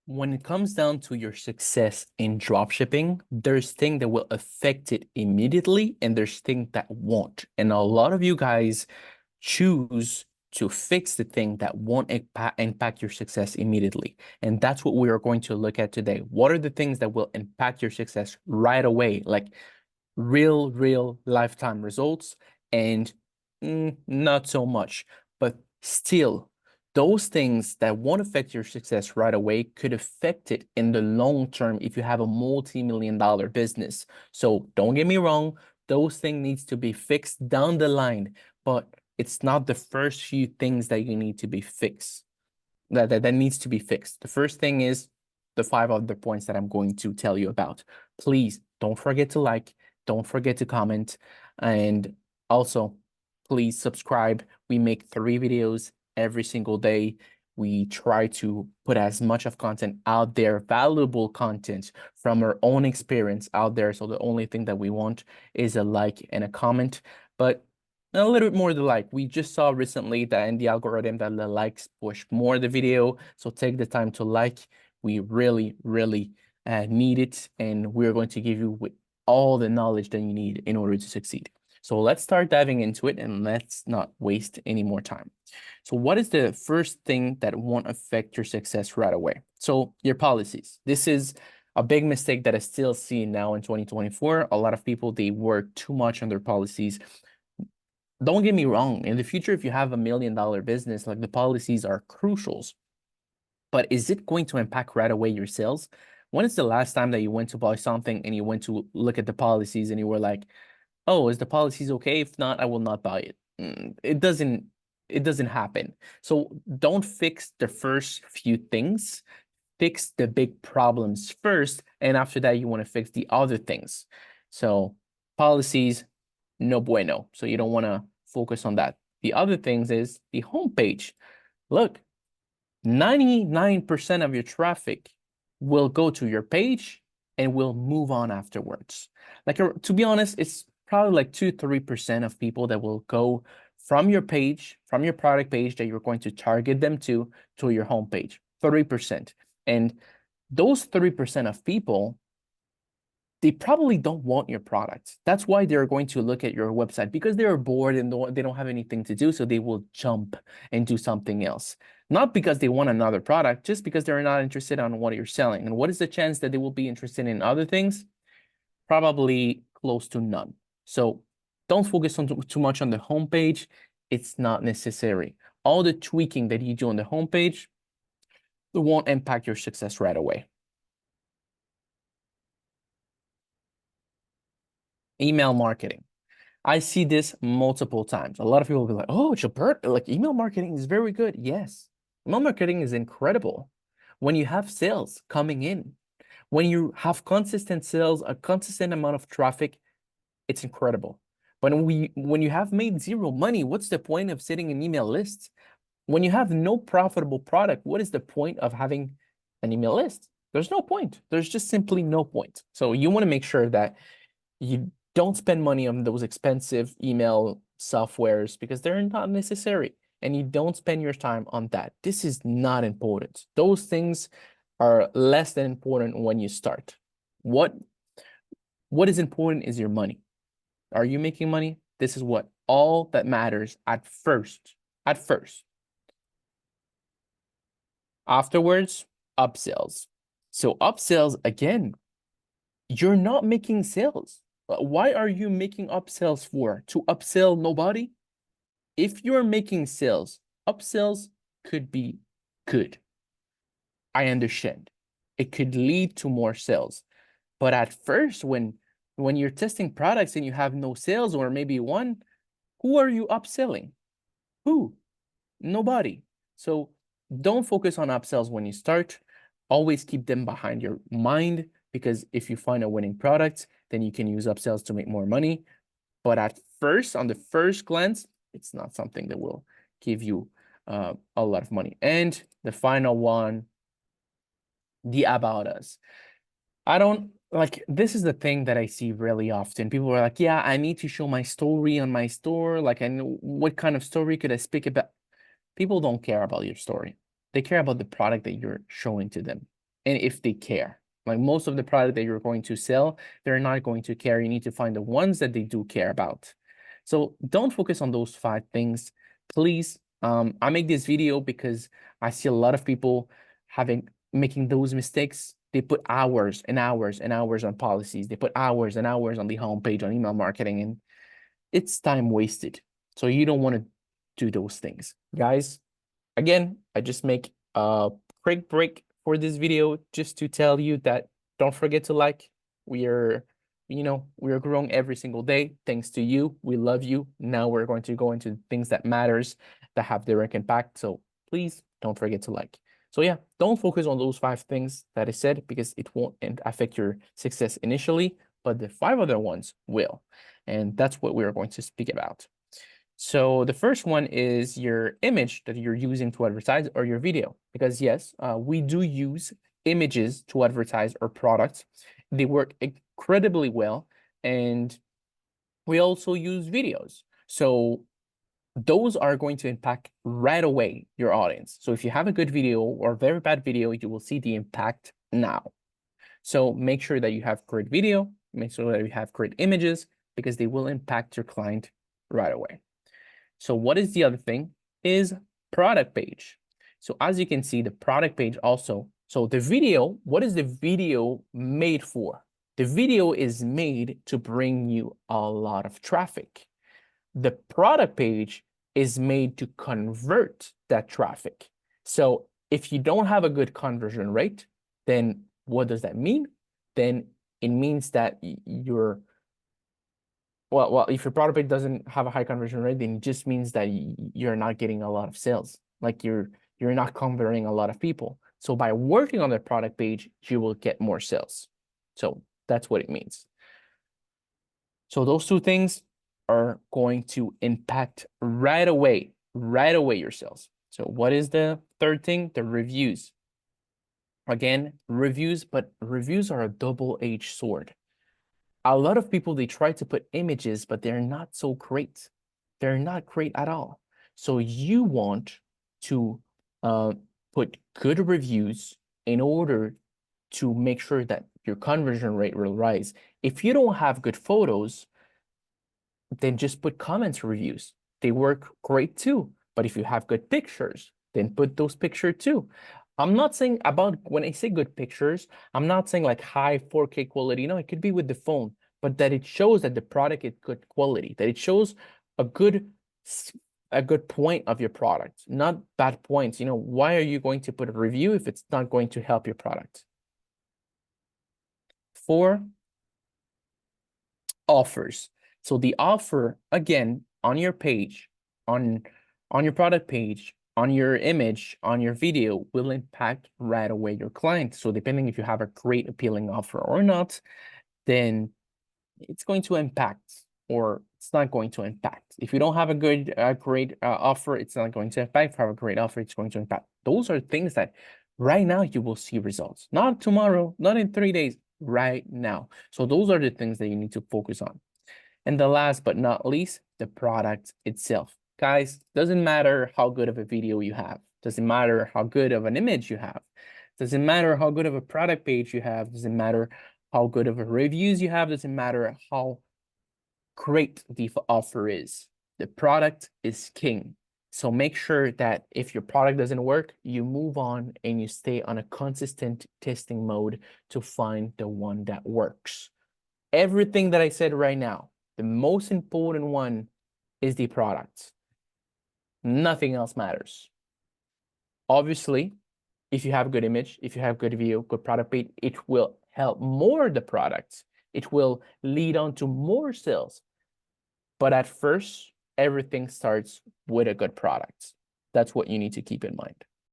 When it comes down to your success in dropshipping, there's things that will affect it immediately and there's things that won't. And a lot of you guys choose to fix the thing that won't impact your success immediately. And that's what we are going to look at today. What are the things that will impact your success right away? Like real lifetime results and not so much, but still those things that won't affect your success right away could affect it in the long term if you have a multi-million-dollar business. So don't get me wrong, those things needs to be fixed down the line, but it's not the first few things that you need to be fixed. That needs to be fixed. The first thing is the 5 other points that I'm going to tell you about. Please don't forget to like, don't forget to comment, and also please subscribe. We make 3 videos every single day. We try to put as much of content out there, valuable content from our own experience out there. So the only thing that we want is a like and a comment. But a little bit more to like. We just saw recently that in the algorithm that the likes push more the video. So take the time to like. We really need it. And we're going to give you with all the knowledge that you need in order to succeed. So let's start diving into it and let's not waste any more time. So what is the first thing that won't affect your success right away? So your policies. This is a big mistake that I still see now in 2024. A lot of people, they work too much on their policies. Don't get me wrong. In the future, if you have $1 million business, like the policies are crucials. But is it going to impact right away your sales? When is the last time that you went to buy something and you went to look at the policies and you were like, oh, is the policies okay? If not, I will not buy it. It doesn't happen. So don't fix the first few things. Fix the big problems first, and after that, you want to fix the other things. So policies, no bueno. So you don't want to focus on that. The other things is the homepage. Look, 99% of your traffic will go to your page and will move on afterwards. Like, to be honest, it's probably like 2-3% of people that will go from your page, from your product page that you're going to target them to your homepage. 30%. And those 30% of people, they probably don't want your product. That's why they're going to look at your website, because they're bored and they don't have anything to do. So they will jump and do something else. Not because they want another product, just because they're not interested on what you're selling. And what is the chance that they will be interested in other things? Probably close to none. So don't focus on too much on the homepage. It's not necessary. All the tweaking that you do on the homepage, it won't impact your success right away. Email marketing. I see this multiple times. A lot of people will be like, oh, Gilbert, like email marketing is very good. Yes, email marketing is incredible. When you have sales coming in, when you have consistent sales, a consistent amount of traffic, it's incredible. But when you have made zero money, what's the point of sitting in email lists? When you have no profitable product, what is the point of having an email list? There's no point. There's just simply no point. So you want to make sure that you don't spend money on those expensive email softwares because they're not necessary. And you don't spend your time on that. This is not important. Those things are less than important when you start. What is important is your money. Are you making money? This is what all that matters at first. At first. Afterwards, upsells. So upsells, again, you're not making sales. Why are you making upsells for? To upsell nobody? If you're making sales, upsells could be good. I understand. It could lead to more sales. But at first, when you're testing products and you have no sales or maybe one, who are you upselling? Who? Nobody. So don't focus on upsells when you start. Always keep them behind your mind, because if you find a winning product, then you can use upsells to make more money. But at first, on the first glance, it's not something that will give you a lot of money. And the final one, the about us. I don't like, this is the thing that I see really often. People are like, yeah, I need to show my story on my store. Like, I know what kind of story could I speak about? People don't care about your story. They care about the product that you're showing to them. and if they care. Like most of the product that you're going to sell, they're not going to care. You need to find the ones that they do care about. So don't focus on those 5 things, please. I make this video because I see a lot of people making those mistakes. They put hours and hours and hours on policies. They put hours and hours on the homepage, on email marketing, and it's time wasted. So you don't want to do those things. Guys, again, I just make a quick break for this video just to tell you that don't forget to like. We are, we are growing every single day. Thanks to you. We love you. Now we're going to go into things that matters, that have direct impact. So please don't forget to like. So yeah, don't focus on those 5 things that I said because it won't affect your success initially, but the 5 other ones will. And that's what we're going to speak about. So the first one is your image that you're using to advertise, or your video, because yes, we do use images to advertise our products. They work incredibly well, and we also use videos. So those are going to impact right away your audience. So if you have a good video or a very bad video, you will see the impact now. So make sure that you have great video, make sure that you have great images, because they will impact your client right away. So what is the other thing is product page. So as you can see, the product page also, so the video, what is the video made for? The video is made to bring you a lot of traffic. The product page is made to convert that traffic. So if you don't have a good conversion rate, then what does that mean? Then it means that you're well, if your product page doesn't have a high conversion rate, then it just means that you're not getting a lot of sales. Like you're not converting a lot of people. So by working on the product page, you will get more sales. So that's what it means. So those 2 things are going to impact right away your sales. So what is the third thing? The reviews. Again, reviews, but reviews are a double-edged sword. A lot of people, they try to put images, but they're not so great. They're not great at all. So you want to put good reviews in order to make sure that your conversion rate will rise. If you don't have good photos, then just put comments reviews. They work great too. But if you have good pictures, then put those pictures too. I'm not saying about, when I say good pictures, I'm not saying like high 4K quality. No, it could be with the phone, but that it shows that the product is good quality, that it shows a good point of your product, not bad points. Why are you going to put a review if it's not going to help your product? 4, offers. So the offer, again, on your page, on your product page, on your image, on your video, will impact right away your client. So depending if you have a great appealing offer or not, then it's going to impact, or it's not going to impact. If you don't have a great offer, it's not going to impact. If you have a great offer, it's going to impact. Those are things that right now you will see results, not tomorrow, not in 3 days, right now. So those are the things that you need to focus on. And the last but not least, the product itself. Guys, doesn't matter how good of a video you have. Doesn't matter how good of an image you have. Doesn't matter how good of a product page you have. Doesn't matter how good of a reviews you have. Doesn't matter how great the offer is. The product is king. So make sure that if your product doesn't work, you move on and you stay on a consistent testing mode to find the one that works. Everything that I said right now, the most important one is the product. Nothing else matters. Obviously, if you have a good image, if you have good video, good product page, it will help more the product. It will lead on to more sales. But at first, everything starts with a good product. That's what you need to keep in mind.